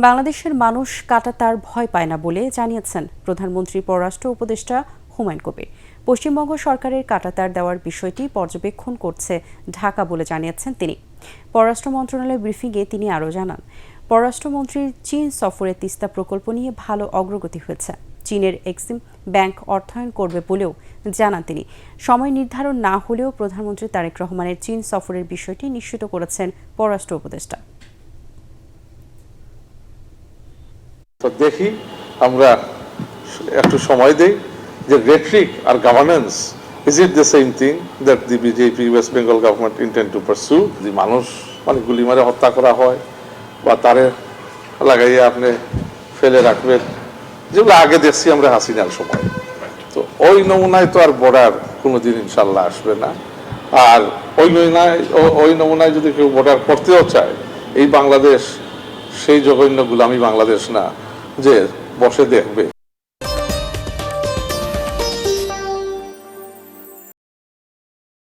বাংলাদেশের মানুষ কাঁটাতার ভয় পায় না বলে জানিয়েছেন প্রধানমন্ত্রী পররাষ্ট্র উপদেষ্টা হুমায়ুন কবির। পশ্চিমবঙ্গ সরকারের কাঁটাতার দেওয়ার বিষয়টি পর্যবেক্ষণ করছে ঢাকা বলে জানিয়েছেন তিনি। পররাষ্ট্র মন্ত্রণালয়ের ব্রিফিংয়ে তিনি আরও জানান, পররাষ্ট্রমন্ত্রীর চীন সফরে তিস্তা প্রকল্প নিয়ে ভালো অগ্রগতি হয়েছে। চীনের এক্সিম ব্যাংক অর্থায়ন করবে বলেও জানান তিনি। সময় নির্ধারণ না হলেও প্রধানমন্ত্রী তারেক রহমানের চীন সফরের বিষয়টি নিশ্চিত করেছেন পররাষ্ট্র উপদেষ্টা। তো দেখি আমরা একটু সময় দেই যে রেটরিক আর governance is it the same thing that the BJP West Bengal government intend to pursue. যদি মানুষ মানে গুলি মারে হত্যা করা হয় বা তারে লাগাইয়ে আপনি ফেলে রাখবেন, যেগুলো আগে দেখছি আমরা হাসিনার সময়, তো ওই নমুনায় তো আর বর্ডার কোনোদিন ইনশাল্লাহ আসবে না। আর ওই নমুনায় যদি কেউ বর্ডার করতেও চায়, এই বাংলাদেশ সেই জঘন্য গোলামি বাংলাদেশ না যে বসে দেখবে।